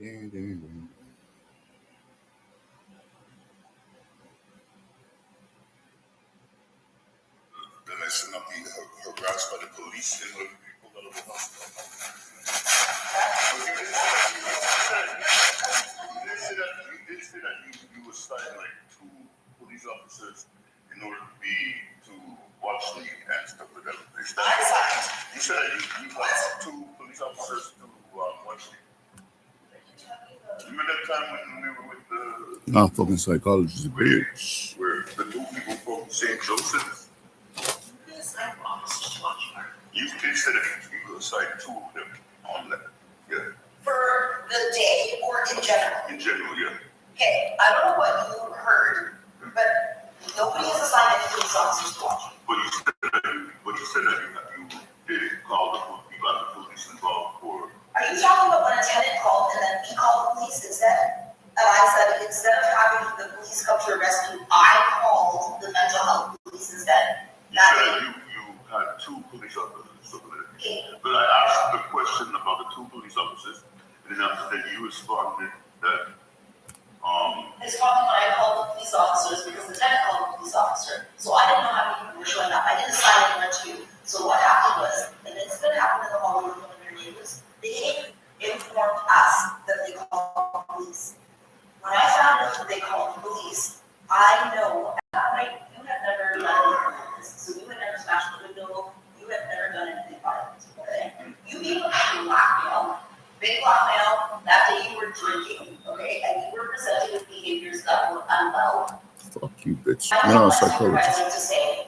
Then I should not be harassed by the police and other people that are You did say that you were citing like 2 police officers in order to watch me and stuff like that. You said that you got 2 police officers to watch me. Remember that time when we were with the... Not fucking psychologist, bitch. Where the 2 people from St. Joseph's. You said that you could cite 2 of them on that. Yeah. For the day or in general? In general, yeah. Okay, I don't know what you heard, but nobody has assigned any police officers to watch you. But you said that you did call you got the police involved for... Are you talking about when a tenant called and then we called the police instead? And I said, instead of having the police come to arrest you, I called the mental health police instead. You had 2 police officers. Okay. But I asked the question about the 2 police officers, and then after that you responded that it's probably when I called the police officers because the tenant called the police officer. So I didn't know how many people were showing up. I didn't assign anyone to you. So what happened was, and it's going to happen in the hallway with one of your neighbors, they informed us that they called the police. When I found out that they called the police, I know at that point you had never done anything like this. So you had never smashed the window, you had never done anything violent. Okay? You even had blackmail, big blackmail, that day you were drinking, okay, and you were presented with behaviors that were unwell. Fuck you, bitch. I No, want psychologist. to say,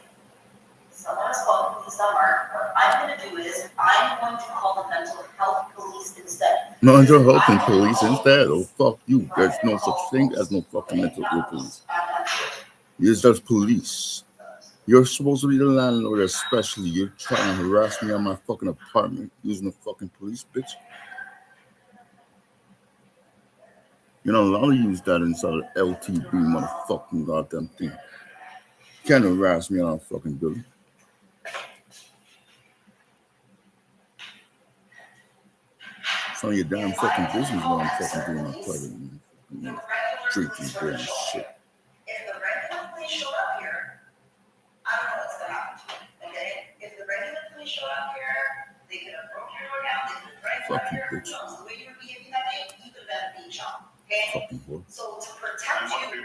someone has called the police number. What I'm going to do is I'm going to call the mental health police instead. Mental health and police instead? Oh, fuck you. There's no such thing as no fucking mental health police. It's just police. You're supposed to be the landlord, especially. You're trying to harass me on my fucking apartment using the fucking police, bitch. You're not allowed to use that inside of LTB, motherfucking goddamn thing. You can't harass me on a fucking building. It's none of your damn fucking business what I'm fucking doing in private drinking beer and shit. If the regular police showed up here, I don't know what's going to happen to me, okay? If the regular police showed up here, they could have broke your door down, they could have dragged you out here, who knows? The way you were behaving that day, you could have been being shot, okay? Fucking whore. So to protect you,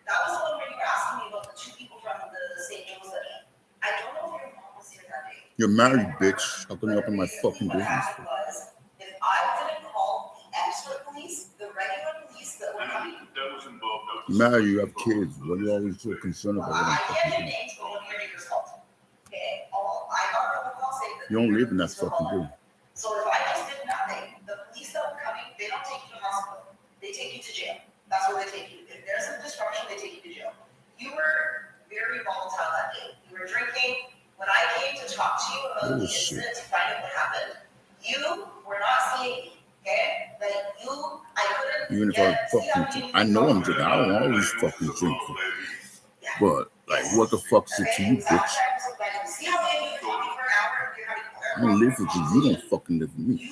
that was the one where you were asking me about the 2 people from the St. Joseph. I don't know if your mom was here that day. You're married, bitch. How come you're up in my fucking business? Was, if I didn't call the extra police, the regular police that were coming. That was involved. You married, you have kids. What are you always so concerned about? I can't do names, but one of your neighbors called. Okay, I got a call saying that. You don't live in that fucking building. So if I just did nothing, the police that were coming, they don't take you to hospital. They take you to jail. That's where they take you. If there's a disruption, they take you to jail. You were very volatile that day. You were drinking. When I came to talk to you about the incident to find out what happened, you were not seeing me, okay? Like I couldn't. Even if I fucking drink, I know I'm drinking. I don't always fucking drink. But, like, what the fuck is it to you, bitch? I don't live with you. You don't fucking live with me.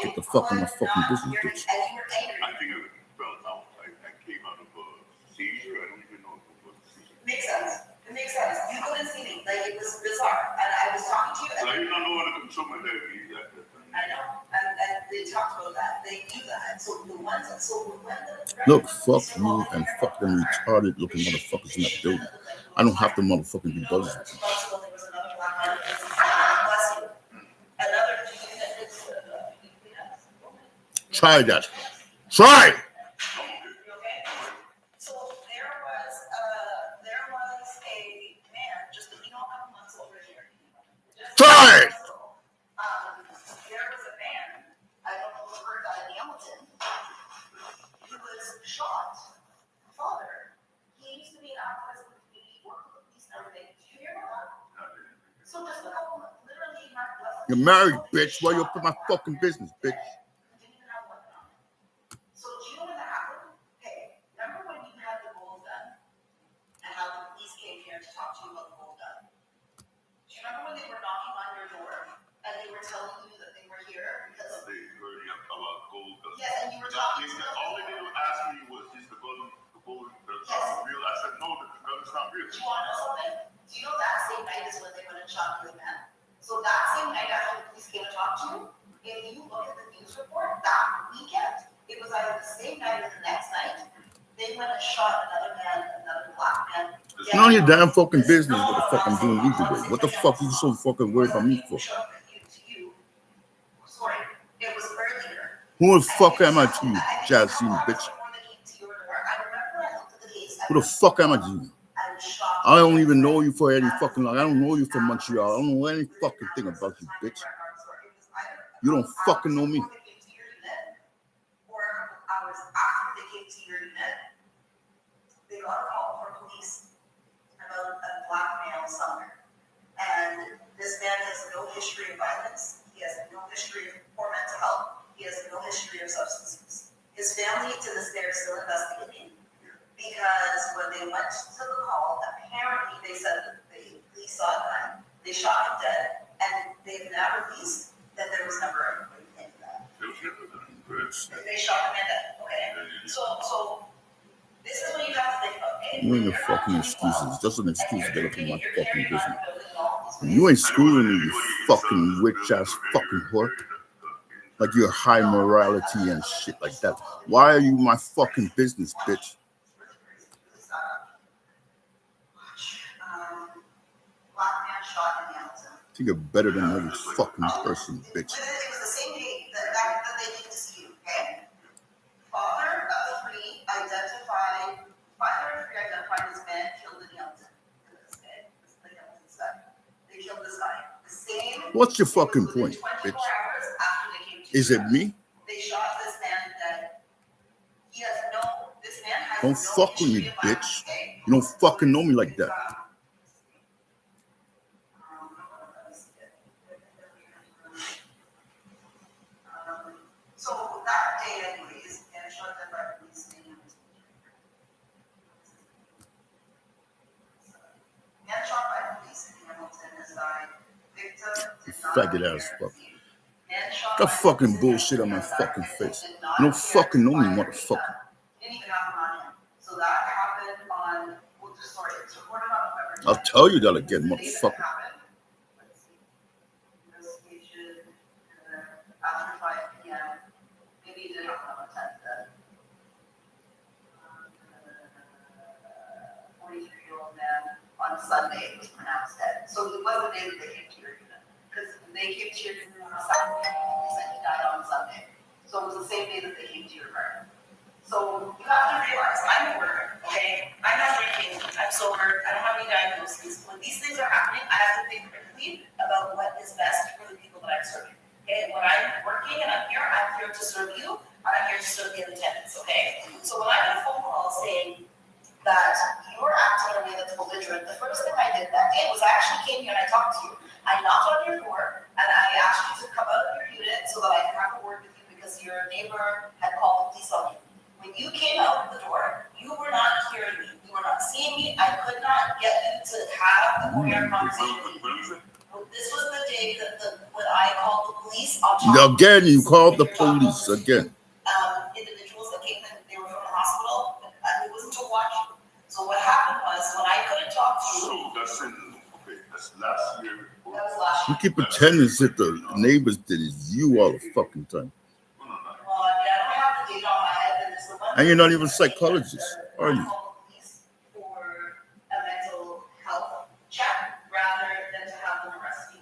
Get the fuck in my fucking business, bitch. I think it fell out. I came out of a seizure. I don't even know if it was a seizure. Makes sense. It makes sense. You couldn't see me. Like, it was bizarre. And I was talking to you. So I did not know how to control my diabetes. I know. And they talked about that. They knew that. So the ones that look, fuck you and fuck them retarded looking motherfuckers in that building. I don't have to motherfucking do those. Try that. Try! So there was a man, just you don't have months over here. Try! There was a man, I don't know if you heard that in Hamilton. He was shot. Father. He used to be an activist with the community, worked with police and everything. Did you hear about that? So just a couple months, literally not less. You're married, bitch. Why you up in my fucking business, bitch? Remember when they were knocking on your door and they were telling you that they were here because they heard about gold All they did was ask me was, is the gun real? I said, no, the gun is not real. Do you want to know something? Do you know that same night is when they went and shot the man? So that same night after the police came to talk to you, if you look at the news report, that weekend, it was either the same night or the next night, they went and shot another man, another black man. None of your damn fucking business what the fuck I'm doing either way. What the fuck you so fucking worried about me for? Sorry, it was earlier. Who the fuck am I to you, Jahsene, bitch? Who the fuck am I to you? I don't even know you for any fucking long. I don't know you from Montreal. I don't know any fucking thing about you, bitch. You don't fucking know me. Or a couple hours after they came to your unit, they got a call from police about a black male somewhere. And this man has no history of violence. He has no history of poor mental health. He has no history of substance use. His family to this day are still investigating because when they went to the call, apparently they said that the police saw a gun, they shot him dead, and they've now released that there was never anything to that. They shot him dead. Okay. So this is what you have to think about. You ain't no fucking excuses. Just an excuse to get up in my fucking business. You ain't schooling me, you fucking witch ass fucking whore. Like you're high morality and shit like that. Why are you my fucking business, bitch? Black man shot in Hamilton. I think you're better than every fucking person, bitch. It was the same day that they came to see you, okay? Father of the three identified this man killed in Hamilton. They killed this guy. The same. What's your fucking point, bitch? Is it me? They shot this man dead. He has no. This man has Don't no fuck with me, history of violence, bitch. okay? You don't fucking know me like that. So that day, anyways, and shot them by police. Man shot by police in Hamilton has died. Victim did not Faggot ass appear. fuck. Man shot Got by fucking police in bullshit on my Hamilton fucking has died. face. Did not You don't appear fucking know me, by motherfucker. Didn't even happen on him. So that happened on. Sorry, it's recorded on November. I'll tell you that again, motherfucker. Let's see. Investigation after 5 p.m. Maybe it did happen on the 10th then. 43-year-old man on Sunday was pronounced dead. So it was the day that they came to your unit. Because they came to your unit on Saturday. They said he died on Sunday. So it was the same day that they came to your apartment. So you have to realize, I'm a worker, okay? I'm not drinking, I'm sober, I don't have any diagnoses. When these things are happening, I have to think critically about what is best for the people that I'm serving. Okay, when I'm working and I'm here to serve you, and I'm here to serve the attendants, okay? So when I got a phone call saying that you were acting in a way that's belligerent, the first thing I did that day was I actually came here and I talked to you. I knocked on your door, and I asked you to come out of your unit so that I could have a word with you because your neighbor had called the police on you. When you came out the door, you were not hearing me. You were not seeing me. I could not get you to have a more conversation with you. This was the day that when I called the police on top. Again, you called the police again. Individuals that came in, they were from the hospital, and it wasn't to watch you. So what happened was when I couldn't talk to you. So that's last year. That was last You year. keep pretending as if the neighbors did it. You all the fucking time. Well, I don't have the date on my head, and it's the one. And you're not even a psychologist, are you? For a mental health check rather than to have them arrest you.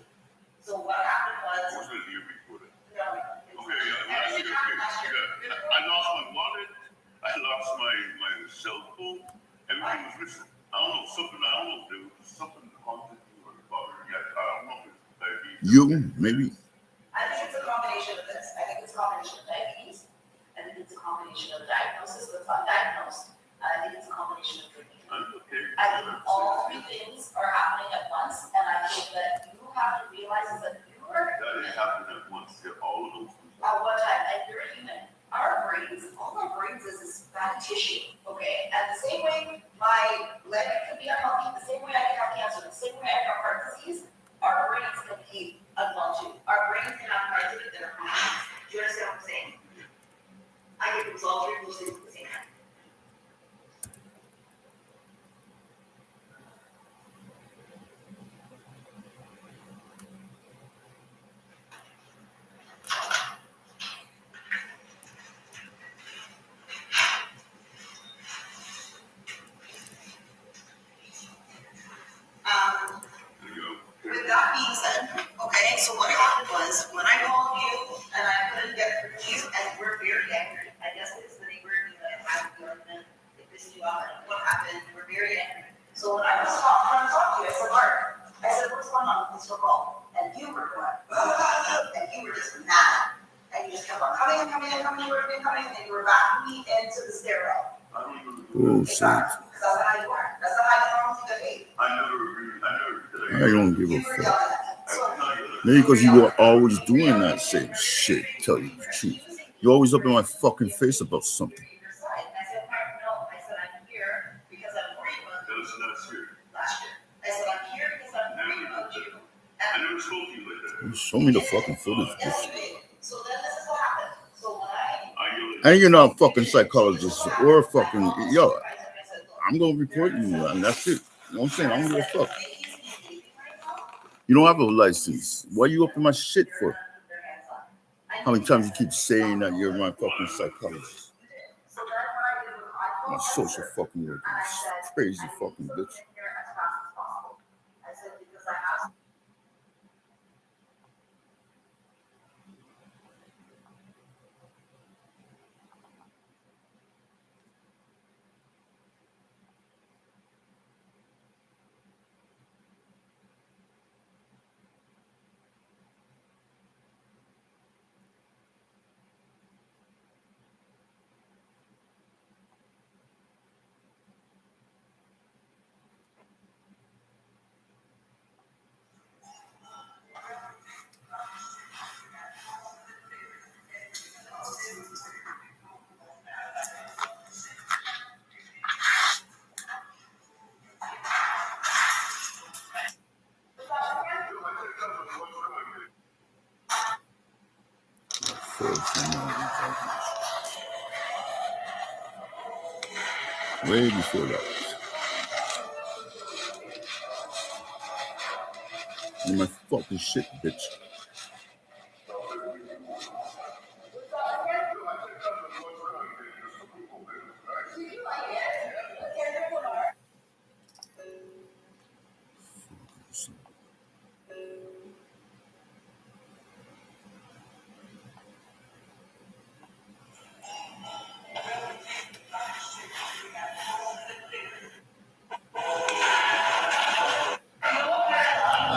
So what happened was. Was it a year before that? No, Okay, I lost my wallet. I lost my cell phone. Everything was missing. I don't know, there was something haunted you or bothering you. I don't know if it's diabetes. You, maybe. I think it's a combination of this. I think it's a combination of diabetes. I think it's a combination of diagnosis that's undiagnosed. And I think it's a combination of drinking. Okay. I think all three things are happening at once, and I think that you have to realize is that you are That didn't happen at once. All of those things. at one time, and you're a human. Our brains, all our brains is fatty tissue, okay? And the same way my leg could be unhealthy, the same way I can have cancer, the same way I can have heart disease, our brains can be unwell too. Our brains can have parts of it that are harmful. Do you understand what I'm saying? I could resolve all three of those things at the same time. With that being said, okay, so what happened was when I called you and I couldn't get through to you and we're very angry. I guess it's the neighbor that had the argument, it pissed you off, and what happened, we're very angry. So when I was trying to talk to you, I said, Mark, I said, what's going on with this call? And you were going, and you were just mad. And you just kept on coming and coming and coming, and coming, and you were backing me into the stairwell. Oh, shit. Because that's how you are. That's not how you normally behave. I don't give a fuck. Maybe because you were always doing that same shit, tell you the truth. You're always up in my fucking face about something. Show me the fucking footage. So then this is what happened. So when And you're not a fucking psychologist or a fucking, yo, I'm going to report you, and that's it. You know what I'm saying? I don't give a fuck. You don't have a license. Why are you up in my shit for? How many times you keep saying that you're my fucking psychologist? My social fucking worker. Crazy fucking bitch. Way before that. You're my fucking shit, bitch.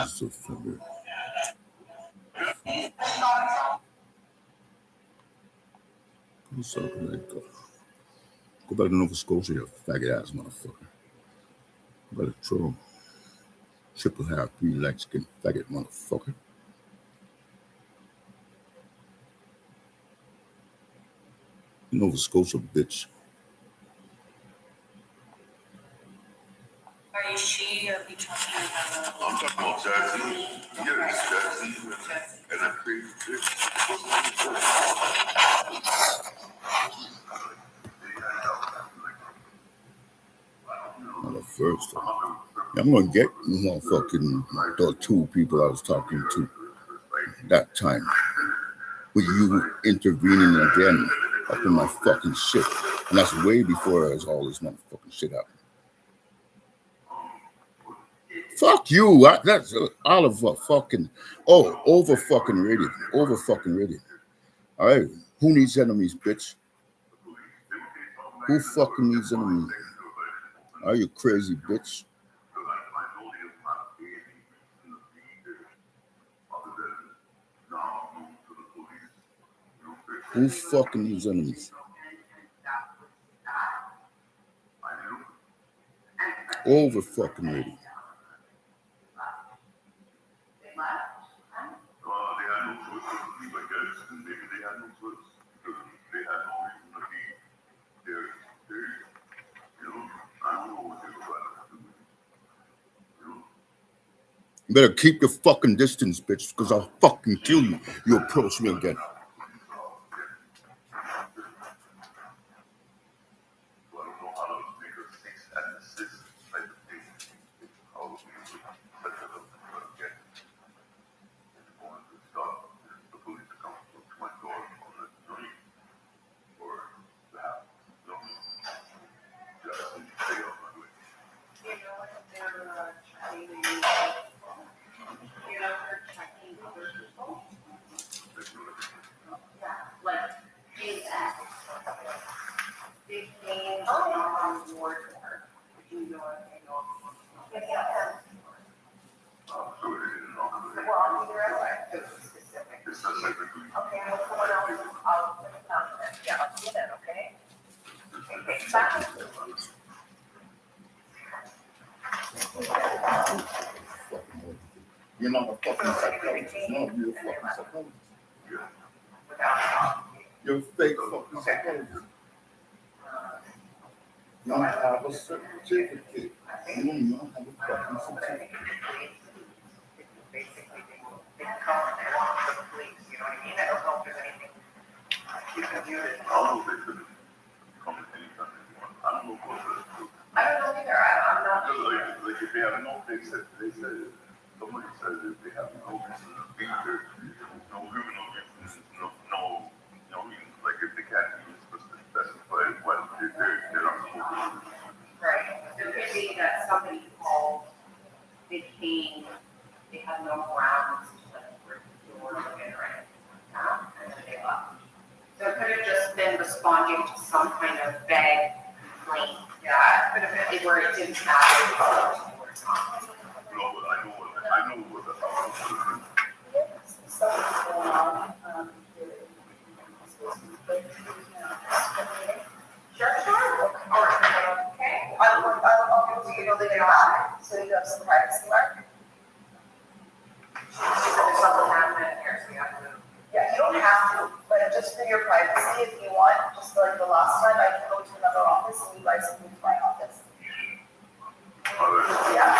So fucking. So go. Go back to Nova Scotia, you faggot ass motherfucker. Better troll. Triple half, 3 light skin faggot motherfucker. Nova Scotia bitch. Are you she or are you talking about? I'm talking about Jahsene. Yes, Jahsene. And I created this. Not the first time. I'm gonna get motherfucking the 2 people I was talking to that time. With you intervening again up in my fucking shit. And that's way before all this motherfucking shit happened. Fuck you. That's Oliver fucking. Oh, over fucking rated. Over fucking rated. All right. Who needs enemies, bitch? Who fucking needs enemies? Are you crazy, bitch? Who fucking needs enemies? Over fucking rated. You better keep your fucking distance, bitch, because I'll fucking kill you. You approach me again. on the railway? Specific. Specifically. Okay, well, someone else, I'll put it down then. Yeah, I'll see that, okay? Okay, bye. You're not a fucking psychologist. No, you're a fucking psychologist. You're a fake fucking psychologist. You don't have a certificate. You don't have a fucking certificate. Basically, they come and they want the police, you know what I mean? I don't know if there's anything you can do to. I don't know if they could come at any time they want. I don't know what to do. I don't know either, I'm not. Like if they have no, they said, somebody said if they have no reason to be there, no criminal reason, no reason, like if they can't even specify what they're there, they're not supposed to be. Right, there could be that somebody called, they came, they had no grounds to let the door open or anything like that, and then they left. So it could have just been responding to some kind of vague complaint. Yeah, it could have been, where it didn't matter. No, but I know what the house is. Something's going on, Sure, or, okay. I'll give you, you know, they get back, so you have some privacy, Mark. So there's something happening here, so you have to. Yeah, you don't have to, but just for your privacy, if you want, just like the last time, I can go to another office and you guys can move to my office. Yeah.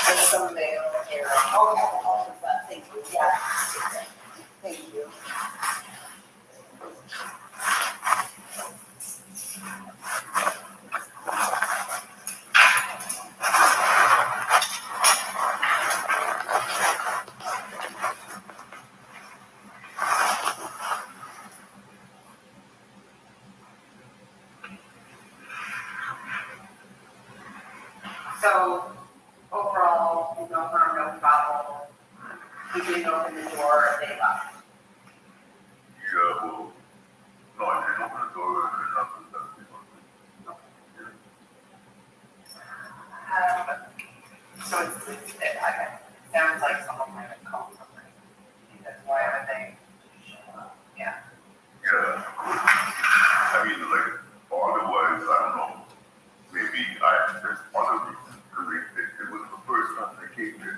There's some mail here. Oh, thank you, yeah. Thank you. So overall, no harm, no foul. He didn't open the door, they left. Yeah, well, no, I didn't open the door, and nothing that we want to So it sounds like someone might have called somebody. That's why are they? Yeah. Yeah. I mean, like, otherwise, I don't know. Maybe there's other reasons. Because it was the first time they came to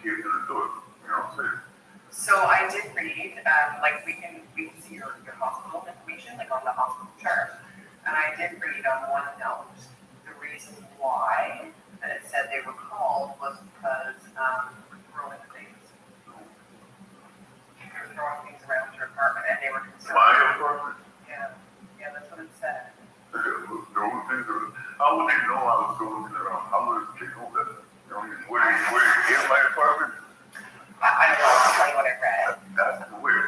the door. You know what I'm saying? So I did read, like we can see your hospital information, like on the hospital chart. And I did read on one note, the reason why that it said they were called was because throwing things. They were throwing things around your apartment and they were concerned. My apartment. Yeah, that's what it said. Throwing things around. How would they know I was throwing things around? How would they know that? You know, were they in my apartment? I don't know, I'll tell you what I read. That's weird.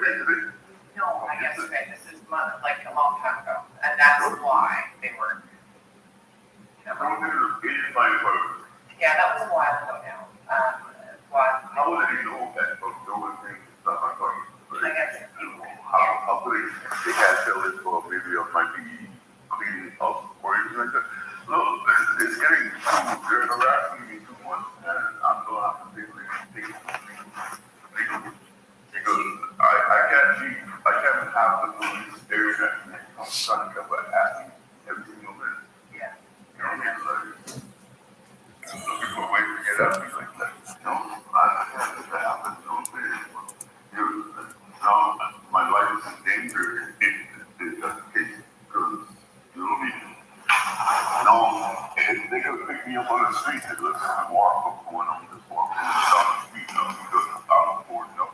No, I guess this is like a long time ago, and that's why they were. Throwing things in my apartment. Yeah, that was a while ago now. How would they know that from throwing things in my apartment? I guess. How could they can't tell it, or maybe I might be cleaning up or anything like that? Look, it's getting too, they're harassing me too much, and I'm gonna have to be legal. Because I can't have the police staring at me, I'm trying to cover asking every single minute. Yeah. You know what I mean? Like, I'm looking for a way to get at me like that. You know, I can't let that happen, you know what I'm saying? Now, my life is in danger if that's the case, because, you know what I mean? No, if they could pick me up on the street and let's walk up going on this walk down the street now because I'm bored up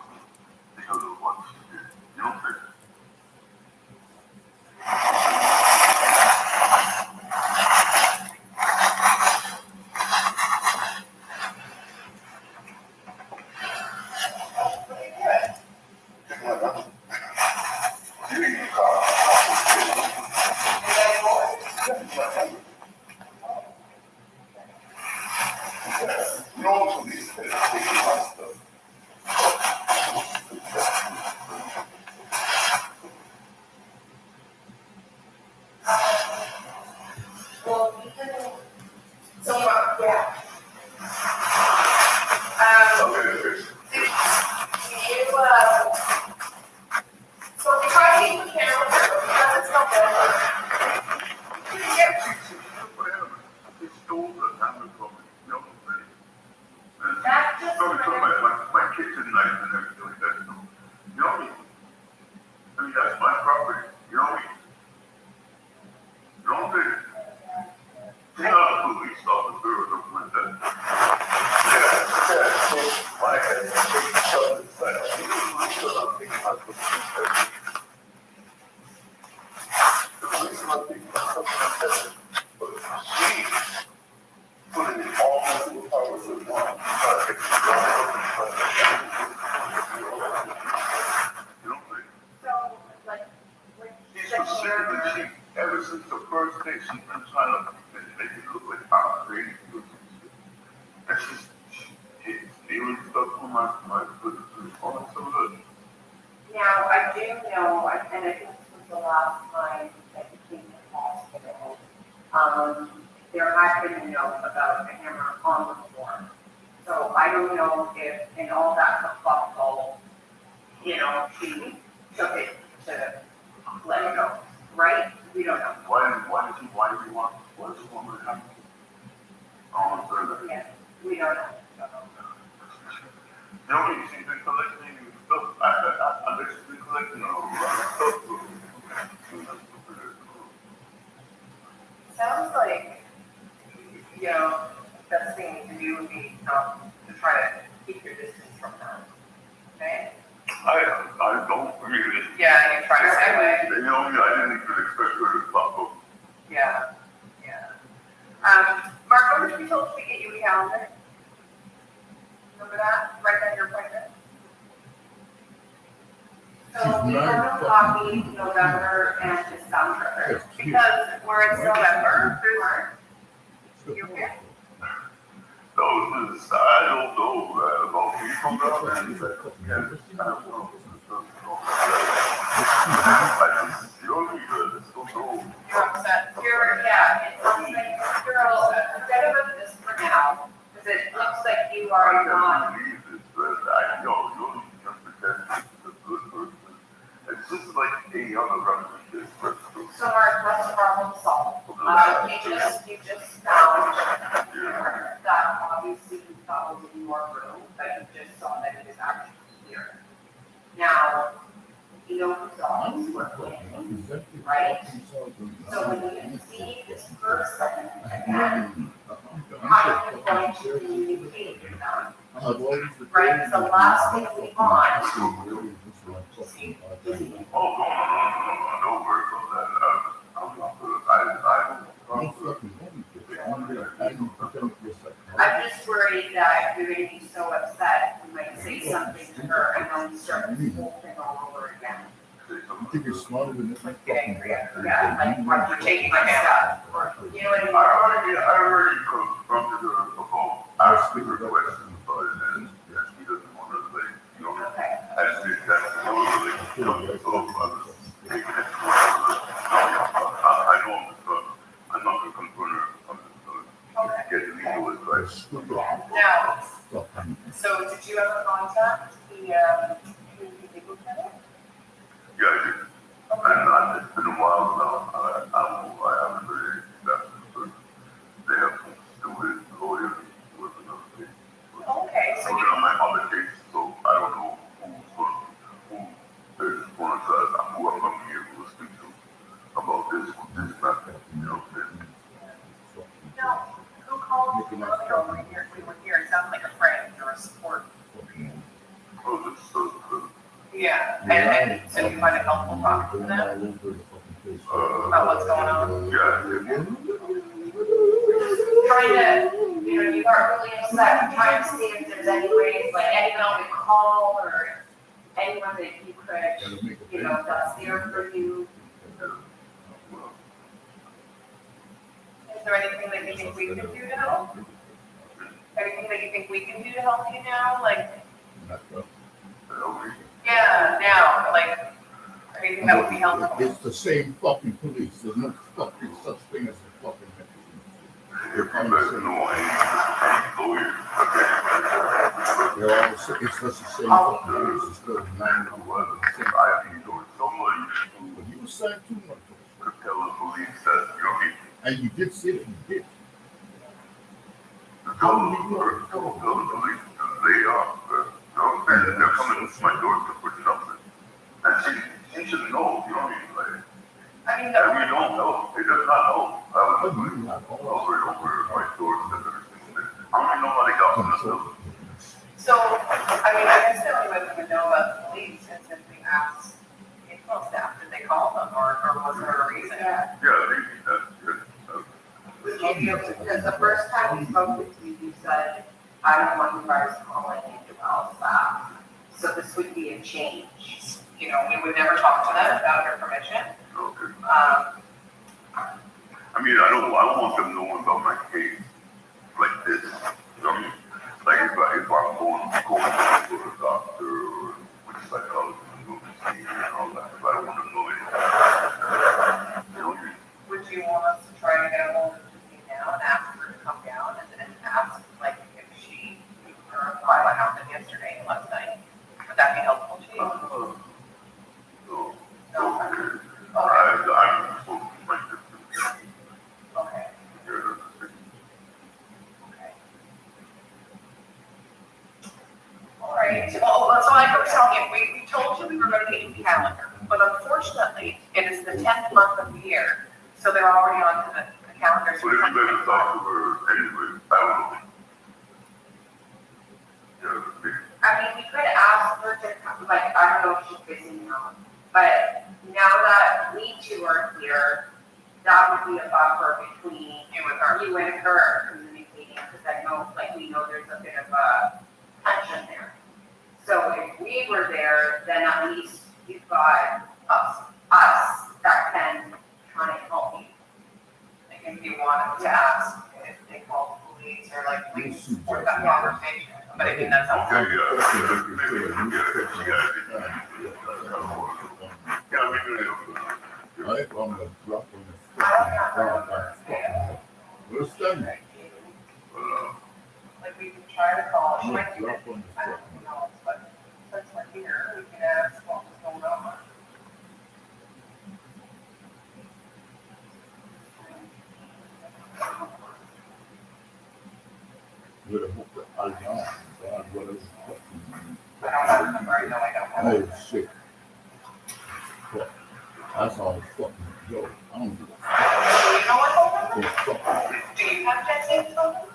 because of what she did. You know what I'm saying? know, police are taking my stuff. Well, you can, so, yeah. Okay. You, so we try to keep the camera, because it's November. You can get, They stole the hammer from me. You know what I'm saying? And that just, so they took my kitchen knife and everything like that. So, you know what I mean? I mean, that's my property. You know what I mean? You know what I'm saying? They're not a police officer or something like that. My head is taking something inside. I'm thinking about the police are not thinking about something like that. But she put it all into the powers of one. You know what I'm saying? so, like, She's specifically, she, ever since the first day, she's been trying to make it look like I'm crazy or some shit. And she's stealing stuff from my all that stuff. now, I do know, and I think this was the last time that you came to the hospital, there had been a note about the hammer on the floor. So I don't know if, in all that kerfuffle, you know, she took it to let it go, right? We don't know. Why does he want me to have? I don't know. Yeah, we don't know. You know, she's been collecting stuff. I bet she's been collecting a lot of stuff. Sounds like, you know, the best thing to do would be, to try to keep your distance from her, okay? I don't really. Yeah, you try to stay away. You know, I didn't even expect her to pop up. Yeah, yeah. Mark, what did we told you to get you a calendar? Remember that? Write down your appointment. So we have a copy November and December, because where it's November, through March. You okay? No, I don't know about people down there. I don't know. I just feel good. It's so cool. You're upset. It's something, you're upset. Forget about this for now, because it looks like you are not. I believe this, but I know you're just pretending to be a good person. It's just like any other relationship. So Mark, that's problem solved. You just found that obviously you thought was in your room, but you just saw that it is actually here. Now, you know whose dogs were in, right? So when you see this person again, how are you going to communicate with them? Right, so last thing we want, see, Oh, no, don't worry about that. I'm not good. I I'm just worried that you're gonna be so upset, you might say something to her and then you start this whole thing all over again. You think you're smarter than this? Get angry at her, yeah, like, you're taking my stuff, or, you know what I mean? I already confronted her about asking her questions about it, and she doesn't want to, like, you know, Okay, actually, that's the only, like, you know, so I was taking it to her. I know I'm not going to confront her. I'm just going to get legal advice. now, so did you ever contact the legal clinic? Yeah, I did. And it's been a while now. I haven't heard anything back from the person. They have to do with lawyers with another case. Okay, so Working on my other case, so I don't know who is going to, who I'm going to be able to speak to about this matter, you know, now, who called you earlier when you were here? It sounds like a friend or a support. Yeah, and so you find it helpful talking to them about what's going on? Trying to, you know, you aren't really upset, trying to see if there's any ways, like anyone to call or anyone that you could, you know, that's there for you. Is there anything that you think we could do to help? Anything that you think we can do to help you now? Like, Not well. yeah, now, like, anything that would be helpful? It's the same fucking police. There's no fucking such thing as a fucking If you guys know any lawyer, They're all the same. It's just the same fucking police. It's still 911. The same I fucking know somebody But you were saying too much. could tell the police that, you know, And you did say it. You did. tell the police to lay off, and they're coming to my door to put something. And she should know, you know what I mean? Like, I mean, if you don't know, it does not know. I But was you not all. over and over my door every single day. How many nobody got from the building? so, I mean, I guess the only way we would know about the police is if we asked Indwell staff, did they call them, or was there a reason? Yeah, that's good. Because the first time we spoke with you, you said, I don't want you guys calling Indwell staff. So this would be a change. You know, we would never talk to them without your permission. Okay. I mean, I don't want them knowing about my case like this. You know what I mean? Like if I'm going to the doctor or with a psychologist and go to see and all that, if I don't want to know anything. You know what I mean? Would you want us to try to get a hold of Jahsene now and ask her to come down and ask, like, if she, or what happened yesterday and last night? Would that be helpful to you? So, No. okay. Okay. I'm supposed to make this decision. Okay. Yeah. Okay. All right, well, so like I was telling you, we told you we were going to get you a calendar, but unfortunately, it is the 10th month of the year, so they're already on to the calendar. But if you better talk to her anyway, I don't know. Yeah, I mean, we could ask her to come, like, I don't know if she's busy now, but now that we two are here, that would be a buffer between you and her communicating, because I know, like, we know there's a bit of a tension there. So if we were there, then at least you've got us that can kind of help you. Like, if you wanted to ask if they call the police or like, please support that conversation. But I mean, that's okay, helpful. Right? I'm gonna drop on the fucking What's that? Like, we can try to call, she might be Drop busy, on the I don't fucking know, but since we're here, we can ask what was going on. with a book that I got. God, what is fucking. I don't have the number, I know I don't have it. Oh shit. Fuck. That's all fucking yo. I don't give a Do you know what phone number? fuck. Do you have Jahsene's phone number?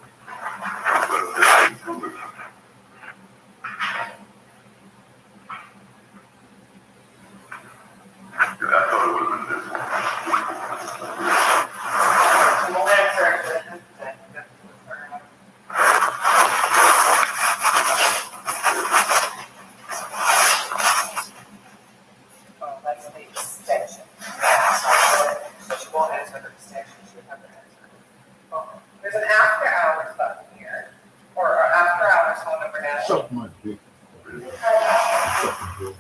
We'll answer it. Oh, that's the extension. So she won't answer the extension, she'll have to answer. Okay. There's an after hours button here, or after hours phone number now. Suck my dick. Fucking dick.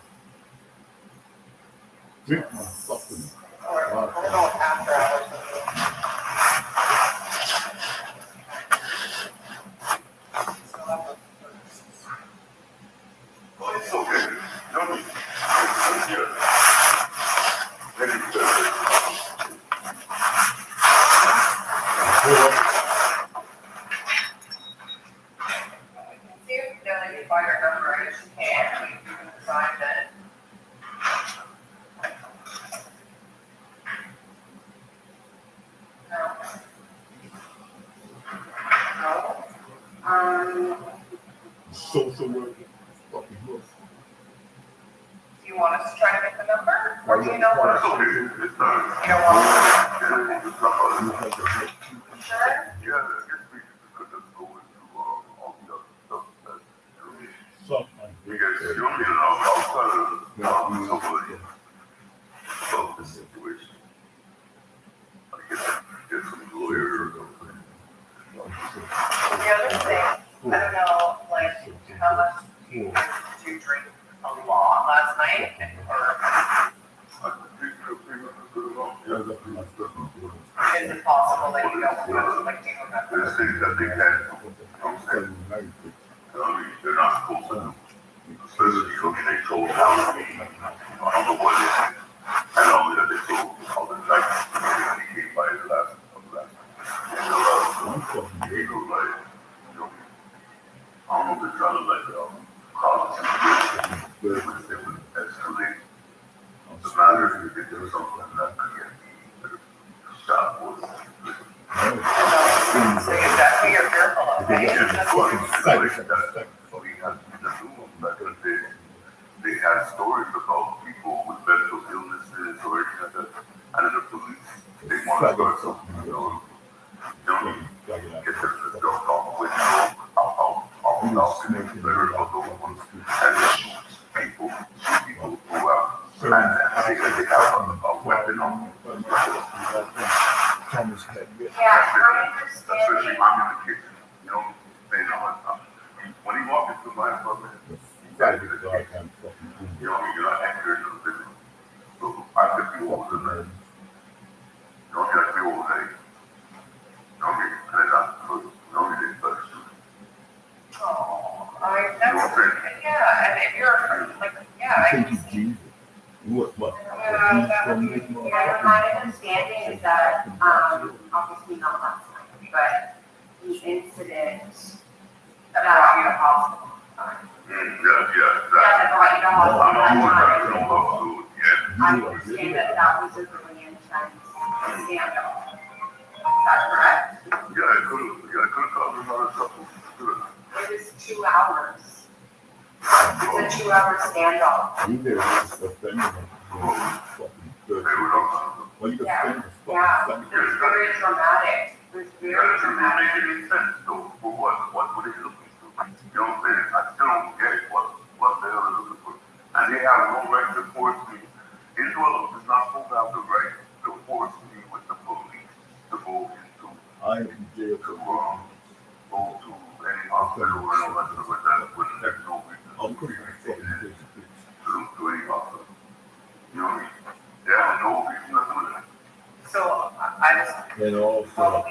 Drink my fucking. Or, I don't know what after hours is. So that was first. Oh, it's okay. No need. Yeah. Maybe better. See if they can find her number, I guess you can, you can decide that. No. No. Social worker. Fucking work. Do you want us to try to get the number, or do you know what? It's okay. It's not. You don't want to? Yeah, it's not hard. You have to help. Sure? Yeah, I guess we could just go into all the other stuff that Suck my you dick. guys, you know me, and I'll try to talk to somebody about this situation. I get some lawyer or something. The other thing I don't know, like, how much did you drink a lot last night, or is it possible that you don't remember, like, do you remember? The things that they had, they're not supposed to do. Especially looking at cold house. I don't know what it is. I know that they told all the night they came by the last. And he was like, you know, I don't know if it sounded like college. It would escalate. The matter is that there was something that could get me shot or So you definitely are fearful of me. They had stories about people with mental illnesses or anything like that. And then the police, they want to start something, you know, get the dog off with I'll better about those ones. And they shoot people throughout. And they have a weapon on them. Yeah, I Especially understand. I'm in the kitchen, you know, they know when he walked into my apartment, you gotta get the kitchen. You know, you're not anchored in the business. So I could be over the night. You know, you gotta be over there. You know, and not good. You know, you didn't touch it. Oh, yeah, and if you're, like, yeah, I can see. What? Yeah, my understanding is that, obviously not last night, but the incident about you to hospital. Yeah, I brought you to hospital I'm that not time. going to know food yet. I understand that that was a really intense scandal. Is that correct? Yeah, I could have called another couple. It was 2 hours. It's a 2-hour standoff. Yeah, it was very dramatic. It was very dramatic. It makes sense, though, for what were they looking for? You know what I'm saying? I still don't get it, what the hell they're looking for. And they have no right to force me. Indwell is not supposed to have the right to force me with the police to go into, go to any hospital or anything like that, when there's no reason to any hospital. You know what I mean? They have no reason to do that. So I just, what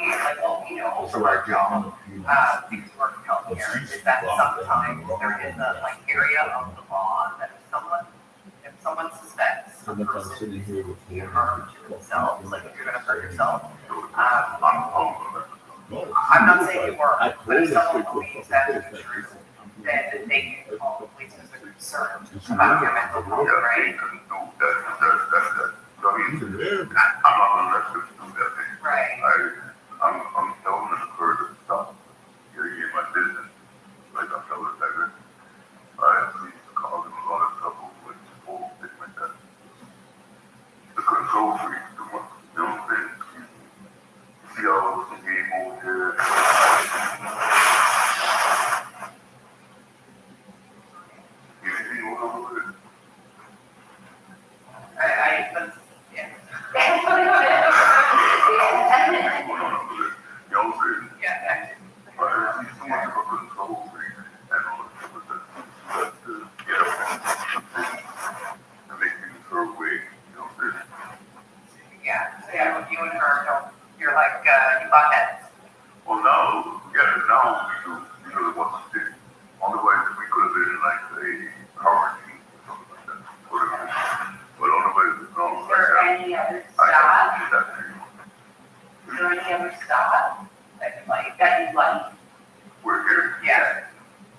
we know from our job, we work in healthcare, is that sometimes there is a like area of the law that if someone suspects a person is being harmed to themselves, like if you're gonna hurt yourself, I'm not saying you were, but if someone believes that is the truth, then they can call the police because they're concerned about your mental health, right? I mean, I'm not gonna let them do that thing. Right. I'm telling her to stop getting in my business. Like I'm telling her that please cause them a lot of trouble with whole thing like that. The control freak too much. You know what I'm saying? See all those game over here. Anything going on over there? You and her don't, you're like, you butt heads. Well, now we do, because it wasn't stick. Otherwise, we could have been like a hurricane or something like that. But otherwise, no. Is there any other staff? Is there any other staff that you like? We're here. Yeah.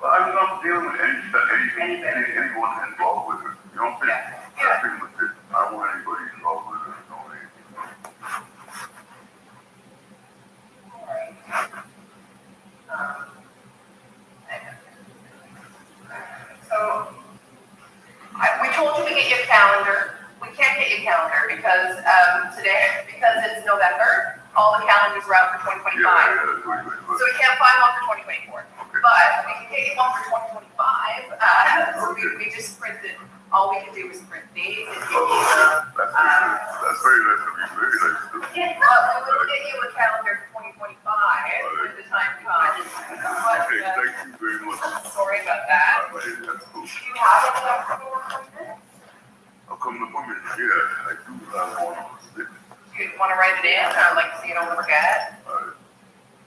Well, I'm not dealing with anyone involved with it. You know what I'm saying? Yeah. That's pretty much it. I don't want anybody involved with it. No, So, we told you to get your calendar. We can't get your calendar because because it's November, all the calendars are out for 2025. So we can't find one for 2024. But we can get you one for 2025. So we just printed, all we can do is print days and give you that's very nice of you. Very nice of you. we will get you a calendar for 2025 when the time comes. But, Okay, thank you. about that. Alright, that's cool. Do you have any upcoming appointments? I'll come to appointment. Yeah, I do have one on the stick. Do you want to write it in, or like so you don't forget? Alright.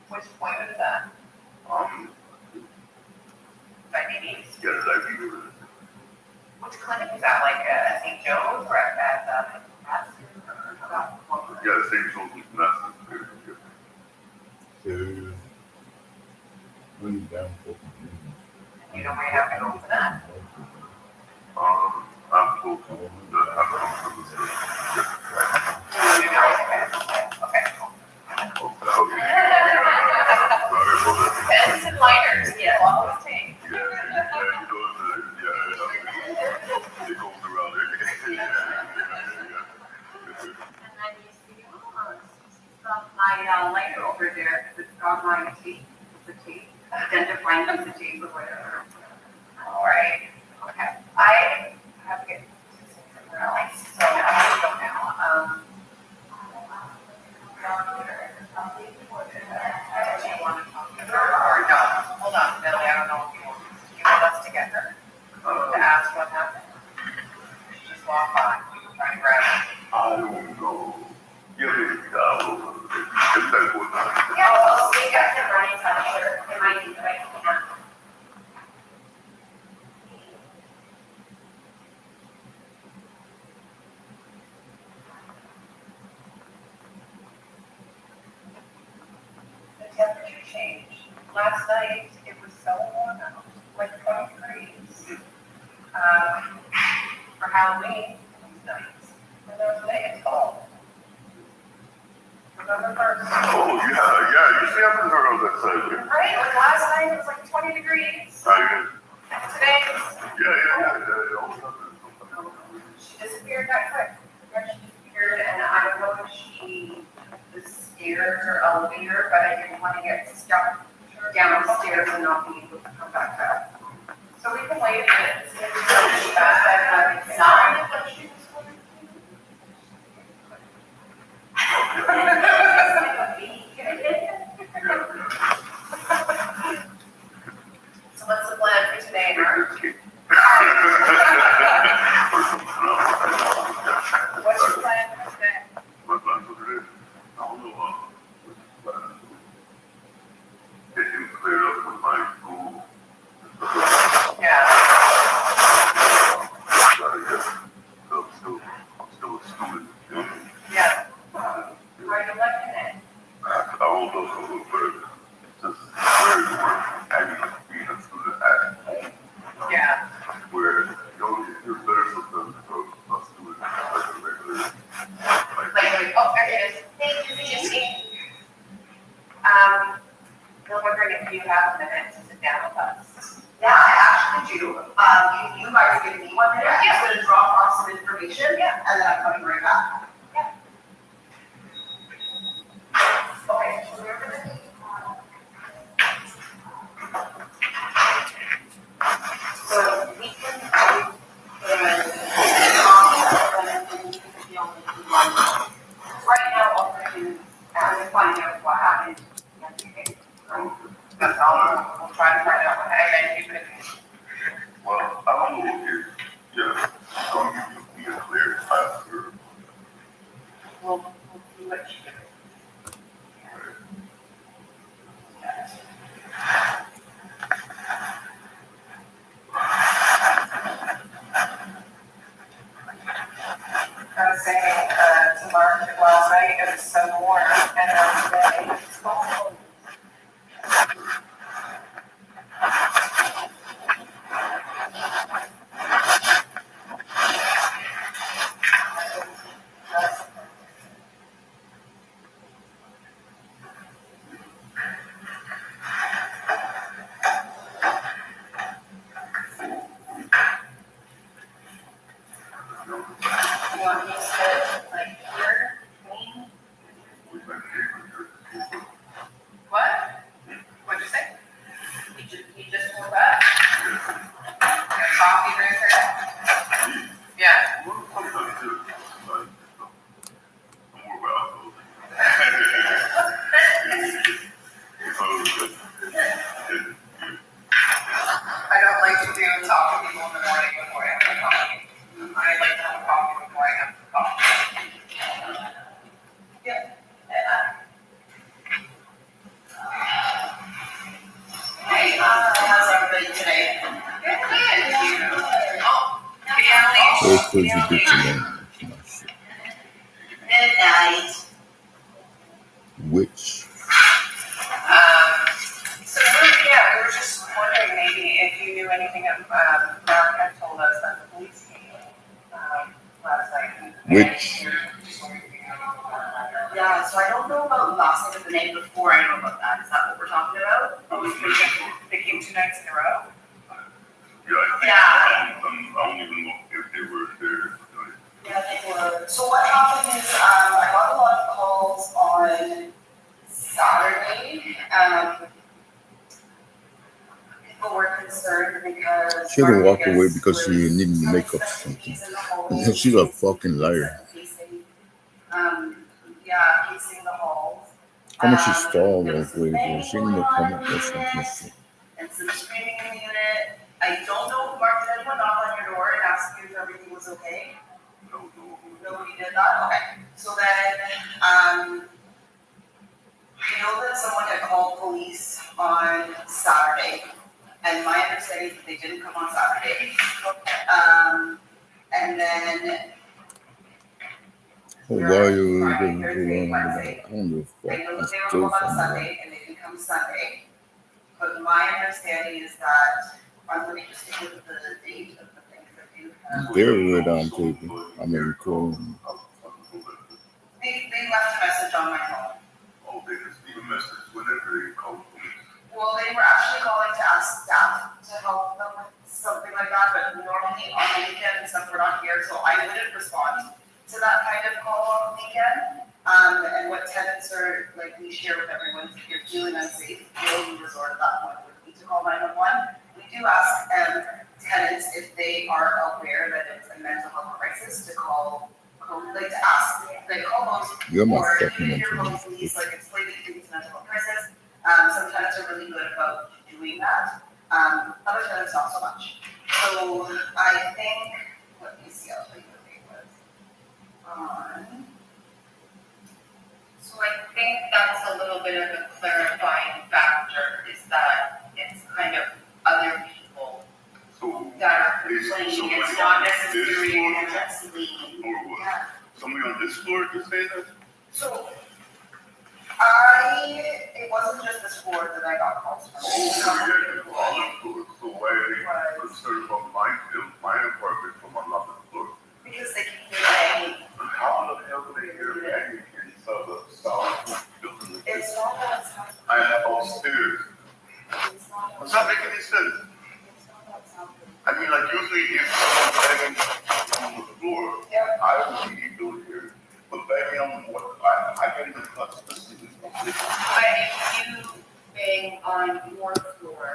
Which appointment is that? Diabetes? Yeah, diabetes. Which clinic is that? Like St. Joe's or at Madison? Yeah, St. Joseph's Massive. Really down for You know where you have to go for that? I'm close to the Pens and lighters, yeah, all those things. Yeah, it goes around there. And then you see, oh, she's got my lighter over there, because it's got my tape, it's a tape, identifying piece of tape or whatever. All right, okay. I have to get somewhere else, so I'm gonna go now. Do you want to talk to her or no? Hold on, Billy, I don't know if you want us to get her to ask what happened. She just walked by, we were trying to grab her. I don't know. Yeah, Yeah, well, we got him running out here. It might be right now. The temperature changed. Last night, it was so warm out, like 20 degrees. For Halloween, it was nice. And then today, it's cold. November 1st. Oh, yeah, you see, I haven't heard of that side. Right, like last night it was like 20 degrees. Today, she disappeared that quick. She disappeared, and I don't know if she was scared or elevator, but I didn't want to get stuck downstairs and not be able to come back up. So we can wait a minute. See if she's back. Not what she was going to do. So what's the plan for today, Mark? What's your plan for today? My plan for today? I don't know. Get you cleared up with my school. Yeah. I'm still a student. You know? Yeah. Are you liking it? I don't know, but it's just very hanging being a student at home. Yeah. Where you know, you're better sometimes for a student like a regular. Oh, there it is. Thank you, Jahsene. I'm wondering if you have a minute to sit down with us. Yeah, I actually do. You guys give me 1 minute. I'm just gonna drop off some information. Yeah. And then I'm coming right back. Okay, so we're gonna. So we can do Right now, all we're doing is find out what happened yesterday. That's all. We'll try to find out what happened. You can. Well, I don't know if I'm gonna give you a clear answer. We'll see what she does. I was saying to Mark that last night it was so warm, and today it's cold. Go crazy bitch alone. Midnight. Which? So yeah, we were just wondering maybe if you knew anything of, Mark had told us that the police came, last night. Which? Yeah, so I don't know about last night of the night before, I know about that, is that what we're talking about? They came 2 nights in a row? Yeah, I don't even know if they were there. Yeah, they were. So what happened is, I got a lot of calls on Saturday. People were concerned because. She had to walk away because she needed to make up something. And she's a fucking liar. Yeah, pacing the halls. How much she stalled off way, bro. She didn't even come up with something. And some screaming in the unit. I don't know if Mark did anyone knock on your door and ask you if everything was okay. Nobody did that? Okay. So then, I know that someone had called police on Saturday, and my understanding is that they didn't come on Saturday. And then. Oh, why you doing so long? I don't give a I fuck. know I'm that they were still home on fine. Sunday, and they didn't come Sunday. But my understanding is that, I'm going to just stick with the date of the things that do have. Very red on table. I mean, recording. They left a message on my phone. Oh, they just leave a message whenever they call police. Well, they were actually calling to ask staff to help them with something like that, but normally on the weekend and stuff, we're not here, so I wouldn't respond to that kind of call on the weekend. And what tenants are, like, we share with everyone, if you're feeling unsafe, the only resort at that point would be to call 911. We do ask tenants if they are aware that it's a mental health crisis to call, like to ask, like call those. You're my or fucking if you're mental calling police, like explain that it's a mental health crisis. Some tenants are really good about doing that. Other tenants not so much. So I think, let me see, I'll tell you what it was. So I think that's a little bit of a clarifying factor, is that it's kind of other people So, that are is complaining, it's somebody not on this necessarily floor, That's Lee. or what? Yeah. Somebody on this floor can say that? So, it wasn't just this floor that I got calls from. Oh, yeah, all the floors. So why are they concerned about my apartment from another floor? Because they can hear banging. How the hell do they hear banging inside the sound building? It's not that it's not. I am upstairs. It's not. It's not making any sense. It's not that sound. I mean, like usually if someone's banging on the floor, Yeah. I would be able to hear it. But banging on what? I can't even touch the ceiling. But if you bang on your floor,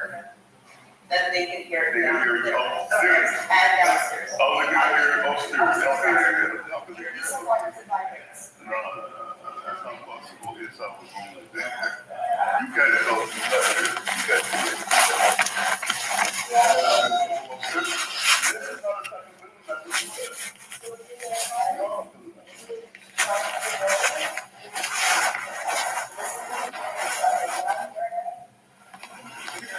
Then they can hear They it can hear it upstairs. and downstairs. Oh, they can hear it upstairs. Maybe someone is vibrates. No, that's not possible. It's up with only that. You gotta go through that. You gotta do it. This is not a second building that will do that. No.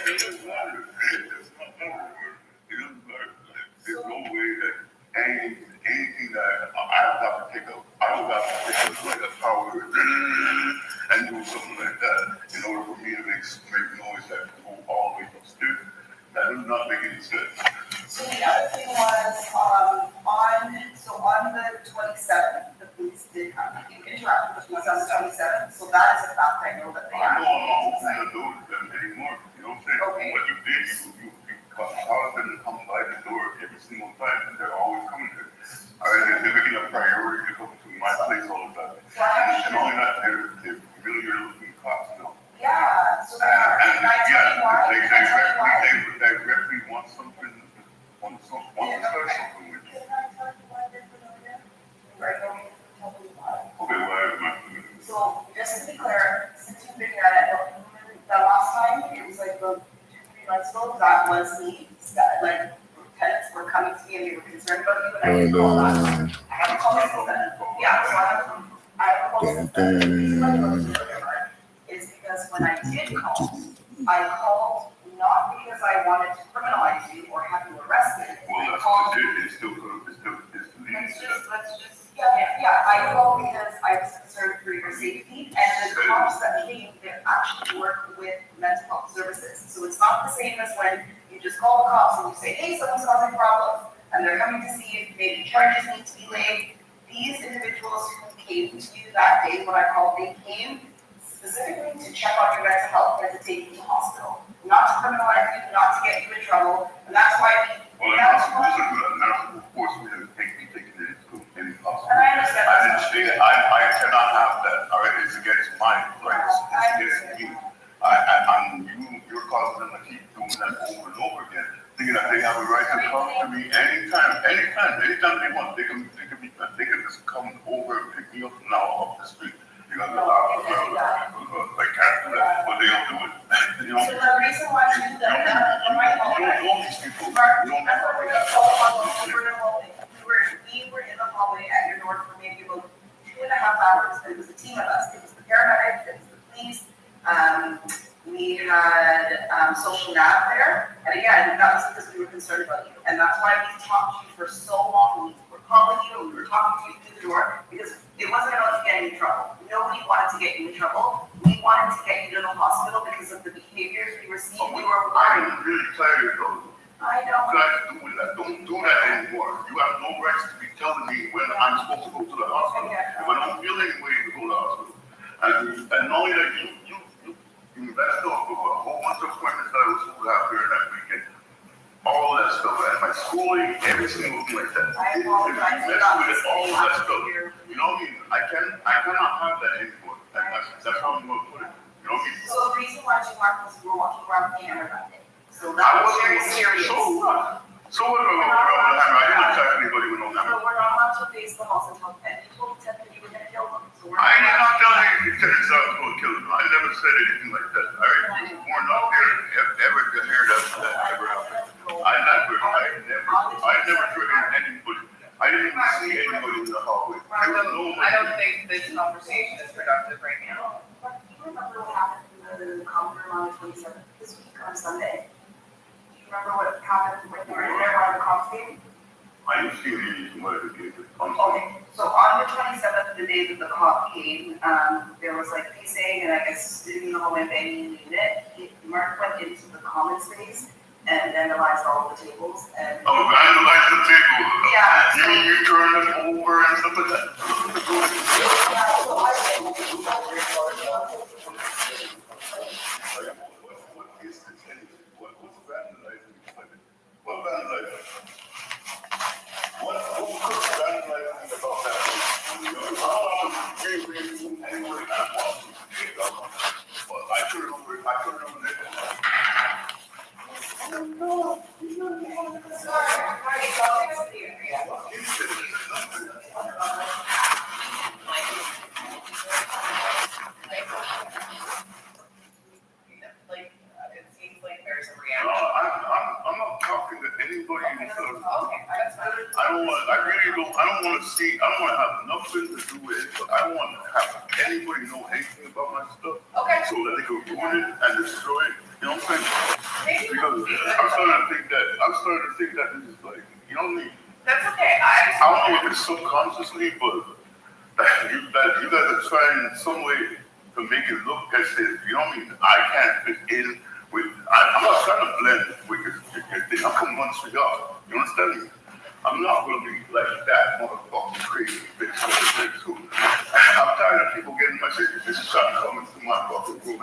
It doesn't matter. It does not matter. It doesn't matter. There's no way that anything that I would have to pick up, like a power and do something like that in order for me to make noise that can go all the way upstairs. That does not make any sense. So the other thing was, on the 27th, the police did come, you interrupt with police on the 27th, so that is a fact, I know that they I are. know I'm not opening the door to them anymore. You know what I'm saying? Okay. What you did, you caused them to come by the door every single time, and they're always coming there. They're making a priority to come to my place all the time. So I have And only that, they're really looking cops, you know. Yeah, so they are, and I tell you why, They directly want something, want to start something with you. Can I tell you why they're familiar? Right, no, you can tell me why. Okay, why am I doing this? So, just to be clear, since you've been here, I don't remember the last time, it was like 2-3 months ago, that was me, that like, tenants were coming to me and they were concerned about you, and I didn't call that. I haven't called since then. Yeah, so I haven't called since then. Is because when I did call, I called not because I wanted to criminalize you or have you arrested. Well, I that's called what it still could, it Yeah, I called because I was concerned for your safety, and the cops that came, they actually work with mental health services. So it's not the same as when you just call the cops and you say, hey, someone's causing problems, and they're coming to see if maybe charges need to be laid. These individuals who came to you that day when I called, they came specifically to check on your mental health and to take you to hospital. Not to criminalize you, not to get you in trouble, and that's why we. Well, now, of course, we didn't take me taking it to any hospital. And I understand. I didn't say that. I cannot have that. All right, it's against my rights. It's against me. You're causing them to keep doing that over and over again, thinking that they have a right to come to me anytime they want. They can just come over and pick me up now off the street. You know, I can't do that, but they don't do it. You know, So the reason why you do that, you don't know these people. Mark, You don't remember know we were in the hallway at your door for maybe about 2.5 hours. It was a team of us. It was the paramedics, it was the police. We had social nav there. And again, that was because we were concerned about you. And that's why we talked to you for so long. We were calling you, we were talking to you through the door because it wasn't about to get you in trouble. Nobody wanted to get you in trouble. We wanted to get you to the hospital because of the behaviors we were seeing. We were worried. I'm really tired of those. I know. Guys doing that. Don't do that anymore. You have no rights to be telling me when I'm supposed to go to the hospital. If I don't feel any way to go to the hospital. And not only that, you messed up with a whole bunch of appointments that I was supposed to have during that weekend. All that stuff, and my schooling, every single thing like that. I apologize. You messed with it, all that stuff. You know what I mean? I cannot have that anymore. That's how I'm gonna put it. You know what I mean? So the reason why you marked was we were walking around the camera that day. So I that was wasn't- very serious. So what? So what about I didn't attack anybody with no So hammer. we're not allowed to face the house and tell them, you told Ted that you were gonna kill them. So we're I did not tell allowed you to tell I was going to kill him. I never said anything like that. All right? You weren't up there ever to hear that ever happened. I never threatened anybody. I didn't even see anybody in the hallway. There was no I don't think this conversation is productive right now. But do you remember what happened in the common room on the 27th this week on Sunday? Do you remember what happened when you were in there around the cops game? I didn't see any whatever gave it. Okay, so on the 27th, the day that the cop came, there was like pacing and I guess sitting in the hallway banging the unit. Mark went into the common space and vandalized all the tables and. Oh, vandalize the table. Yeah. You mean you turn them over and stuff like that? Yeah, so I think. What is this anyway? What's vandalizing? What vandalizing? What was vandalizing about that? I don't know anyway, but I turn over there. Like, it seems like there's a No, reaction. I'm not talking to anybody. Okay, that's fine. I don't want to have nothing to do with it, but I don't want to have anybody know anything about my stuff. Okay. So that they can ruin it and destroy it. You know what I'm saying? Maybe Because I'm starting to think that this is like, you know what I mean? that's okay. I don't know if it's subconsciously, but you guys are trying some way to make it look as if, you know what I mean? I can't fit in with, I'm not trying to blend with your thing. I'm coming once for y'all. You understand me? I'm not going to be like that motherfucking crazy bitch. I'm tired of people getting my shit. This is trying to come into my fucking room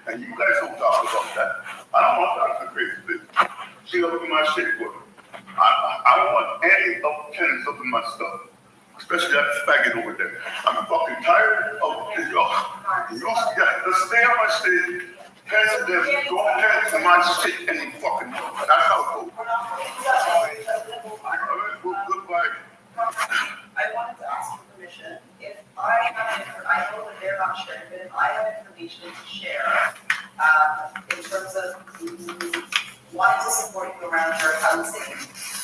and you guys don't talk about that. I don't want to talk to crazy bitch. She don't look at my shit, but I don't want any of the tenants up in my stuff. Especially that faggot over there. I'm fucking tired of this, y'all. You just stay on my shit. Tenants of them, don't tend to my shit any fucking more. That's how it goes. Goodbye. I wanted to ask for permission, if I know that they're not sharing, but if I have information to share, in terms of wanting to support you around your housing, am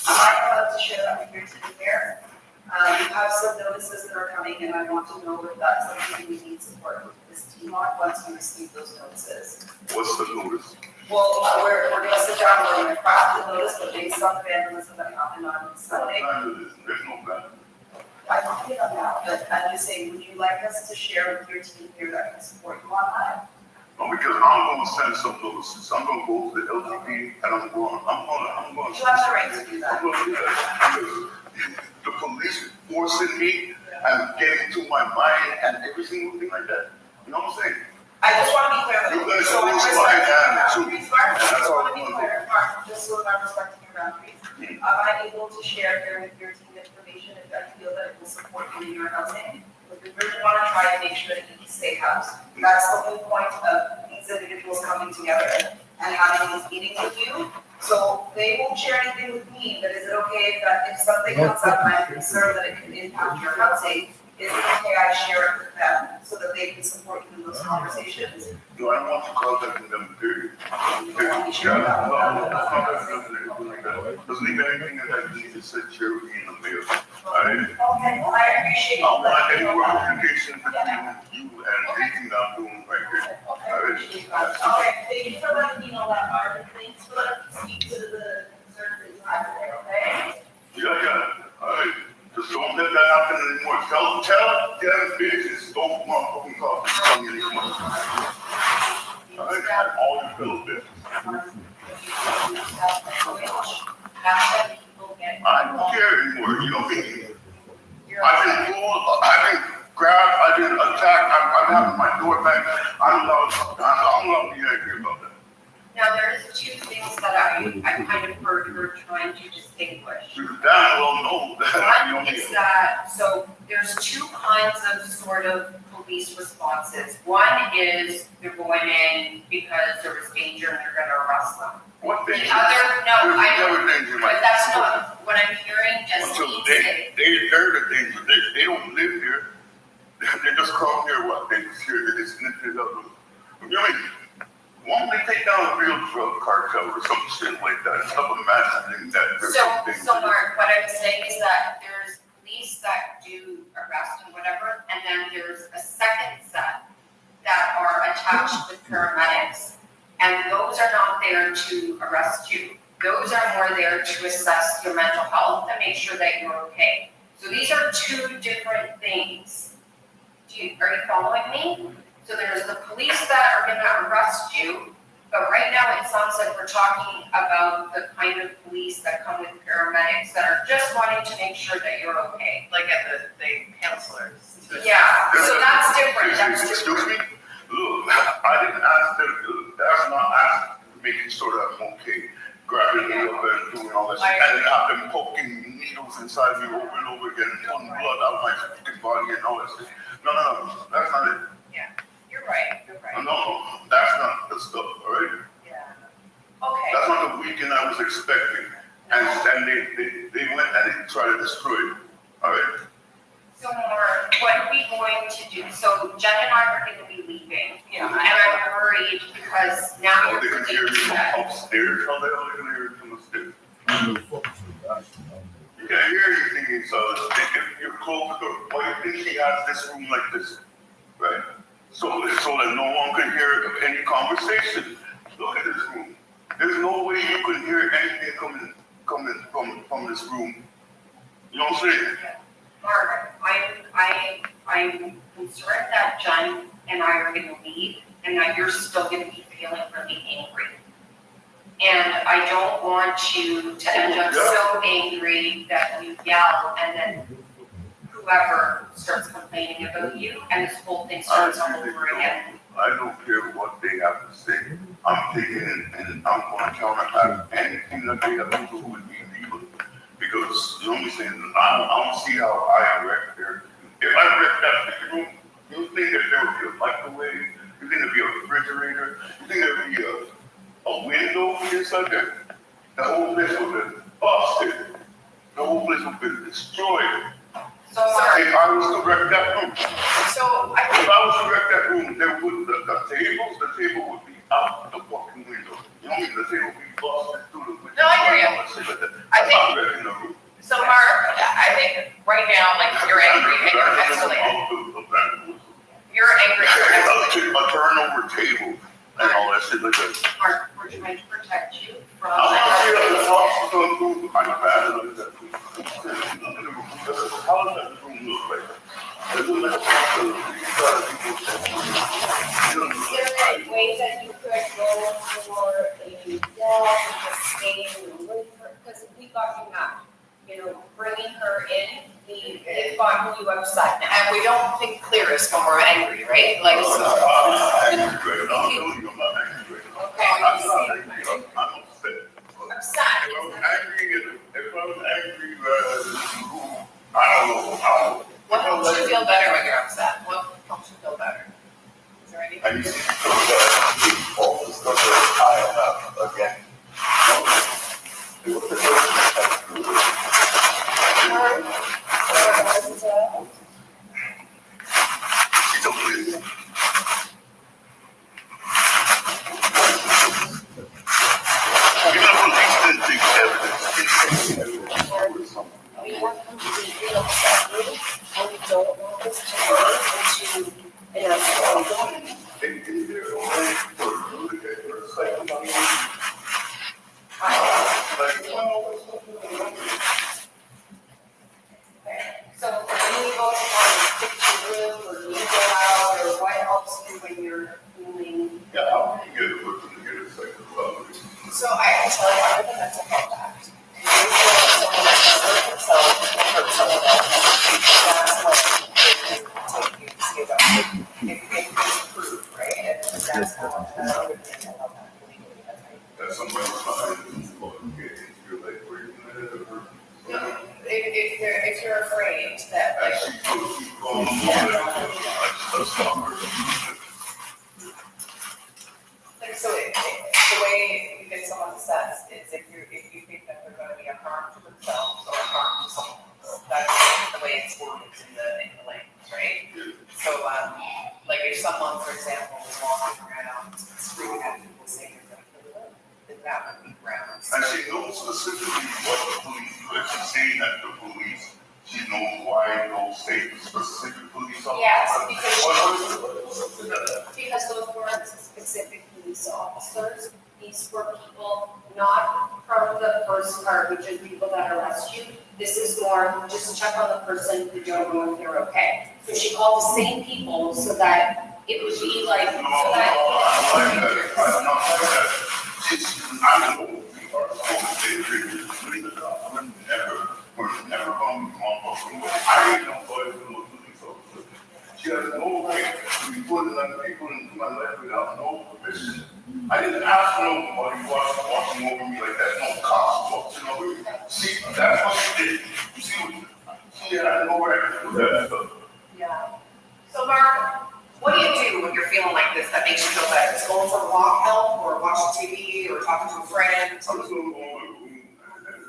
I allowed to share that with your team here? We have some notices that are coming, and I want to know if that's something we need support with this team on once we receive those notices. What's the notice? Well, we're gonna sit down, we're gonna craft the notice, but based on the vandalism that happened on Sunday. There's no plan. I don't get that, but I'm just saying, would you like us to share with your team here that can support you on that? No, because I'm gonna send some notices. I'm gonna go to the LGB and I'm going. You have the right to do that. I'm gonna do that because the police forcing me and getting to my mind and every single thing like that. You know what I'm saying? I just want to be clear You though. guys So I'm always respecting your lie down, boundaries, Mark. I That's just all want to be I wanna clear, Mark, just so that I'm respecting your boundaries. I'm able to share here with your team information if I feel that it will support you in your housing. But we really want to try to make sure that you stay housed. That's the whole point of these individuals coming together and having these meetings with you. So they won't share anything with me, but is it okay if something comes up and I'm concerned that it can impact your housing, is it okay I share it with them so that they can support you in those conversations? No, I don't want you contacting them, period. You don't want me sharing that. Just leave anything that you need to say charity in the mail. Alright? Okay, well, I appreciate you I want letting any me know that. communication between you and anything that I'm doing right here. Okay, thank you for letting me know that, Mark, and thanks for letting me speak to the concerns that you have there, okay? Yeah, alright. Just don't let that happen anymore. Tell them bitches, don't motherfucking call me anymore. Alright, all your fellow bitches. I don't care anymore, you know me. I've been pulled, I've been grabbed, I've been attacked, I'm having my door back. I'm not be angry about that. Now, there's two things that I kind of heard you were trying to distinguish. You damn well know that you don't One is need. that, so there's two kinds of sort of police responses. One is they're going in because there was danger and they're gonna arrest them. What The danger? other, no, There's I know, never danger, but Mike. that's not what I'm hearing, Until Jahsene say. they're the danger. They don't live here. They just come here, what? They just here, they just snip it up. You know what I mean? Why don't they take down a real drug cartel or some shit like that instead of imagining that there's something. So Mark, what I'm saying is that there's police that do arrest and whatever, and then there's a second set that are attached with paramedics. And those are not there to arrest you. Those are more there to assess your mental health and make sure that you're okay. So these are two different things. Are you following me? So there's the police that are gonna arrest you, but right now it sounds like we're talking about the kind of police that come with paramedics that are just wanting to make sure that you're okay. Like at the counselors. Yeah, so that's different, that's Excuse different. me? Look, I didn't ask them, that's not asking, making sure that I'm okay, grabbing me up and doing all that shit. And then have them poking needles inside me over and over again, and pulling blood out of my fucking body and all that shit. No, that's not it. You're right. No, that's not the stuff, all right? Yeah. Okay. That's not the weekend I was expecting. And they went and they tried to destroy it, all right? So Mark, what are we going to do? So Jen and I are gonna be leaving. Yeah. And I'm worried because now Oh, you're they can hear thinking you that. from upstairs, how the hell they can hear you from upstairs? You can't hear anything inside. If you're close to the door, why do you think she has this room like this, right? So that no one can hear any conversation. Look at this room. There's no way you can hear anything coming from this room. You know what I'm saying? Mark, I'm concerned that Jen and I are gonna leave and that you're still gonna be feeling really angry. And I don't want you to end up so angry that you yell and then whoever starts complaining about you and this whole thing starts all over again. I don't care what they have to say. I'm taking it and I'm going to counteract anything that they have to do with me legally. Because, you know what I'm saying, I don't see how I wreck there. If I wreck that big room, you think that there would be a microwave? You think there'd be a refrigerator? You think there'd be a window inside there? The whole place would have been busted. The whole place would have been destroyed. So Mark, If I was to wreck that room, so I if think, I was to wreck that room, there would the table would be out the fucking window. You know what I mean? The table would be busted through the window. No, I hear you. I'm not wrecking the room. So Mark, I think right now, like, you're angry and you're escalating. You're angry, you're escalating. A turnover table and all that shit like that. Mark, we're trying to protect you from. I'm not here at the hospital. I'm bad at that. How is that room didn't look like that. It looked like a possibility. You try to people say, you don't look Is there like any way that you could go for a walk and just stay in the room? Because we got you now, bringing her in, it got you upset now. And we don't think clearest when we're angry, right? Like, so. I'm not angry right now. I'm telling you, I'm not angry right now. Okay, I'm not angry. I'm upset. upset. If I was angry, I don't know. What helps you feel better when you're upset? What helps you feel better? Is there anything? I need to feel that all the stuff that I have again. What's the first She's a police. Even the police didn't think evidence. We weren't completely upset with it, and we don't want this to turn into an actual going. So when you go to stick to the room, or you go out, or what helps you when you're feeling? Yeah, how can you get a person to get a second love? So I can tell you under the mental health act, you feel like someone has hurt themselves and hurt someone else, that's what it would take you to see a doctor. If it's proved, right? And that's how under the mental health act legally, that's how you. That's somebody behind you get into your life where you're gonna have a person. If you're afraid that, like, Actually, keep going on. Let's stop her. like, so the way you get someone assessed is if you think that they're gonna be a harm to themselves or a harm to someone else. That's the way it's worded in the language, right? So, like if someone, for example, was walking around screaming at people saying they're gonna kill them, then that would be grounds. And she knows specifically what the police do. If she's saying that the police, she knows why those state specific police officers. Yes, because Because those weren't specific police officers, these were people not from the first part, which is people that arrest you. This is more, just check on the person, you don't know if they're okay. So she called the same people so that it would be like, No, so that. I'm not like that. I know we are we're never going to come up with I ain't no boy with no police officer. She has no right to be putting other people into my life without no permission. I didn't ask nobody watching over me like that, no cops watching over me. See, that's what she did. You see what she had no right to do that stuff. Yeah. So Mark, what do you do when you're feeling like this that makes you feel better? Is going for a walk help, or watching TV, or talking to a friend? I'm just gonna go in my room.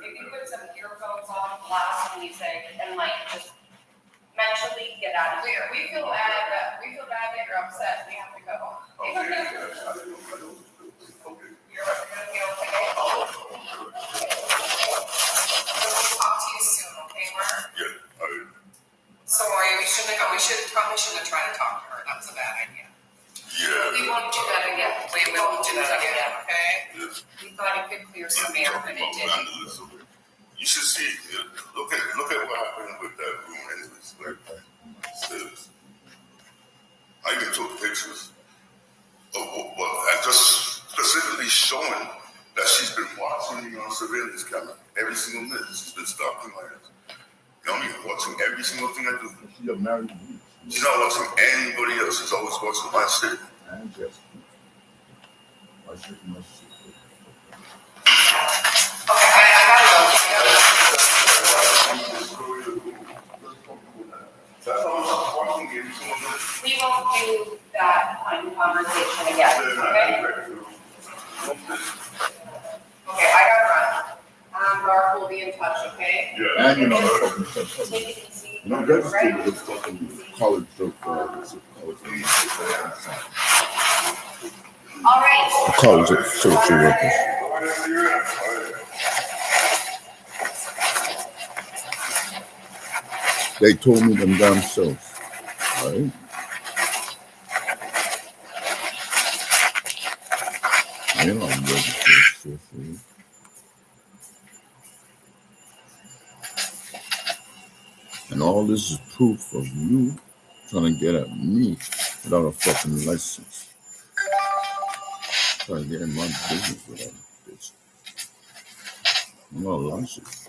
If you put some earphones on, blast music, and like just mentally get out of here. We feel bad that you're upset. We have to go. Okay, You're gonna feel okay. We'll talk to you soon, okay, Mark? Yeah, all right. Sorry, probably shouldn't have tried to talk to her. That was a bad idea. Yeah. We won't do that again. We won't do that again, okay? Yes. We thought it could clear some air, but it didn't. You should see. Look at what happened with that room. Anyways, like says, I even took pictures of and just specifically showing that she's been watching me on surveillance camera every single minute. She's been stalking my ass. You know what I mean? Watching every single thing I do. She's a married She's not watching anybody else. She's always watching my shit. and Jahsene. My shit. Okay, I gotta go. That's how I'm watching every single minute. We won't do that kind of conversation again, okay? Okay, I gotta run. Mark will be in touch, okay? Yeah. And you know, fucking stuff. Take it easy. You know, Jahsene was fucking college college. All right. College of social workers. They told me them damn self. Right? You know, I'm registered. And all this is proof of you trying to get at me without a fucking license. Trying to get in my business without a bitch. I'm not a license.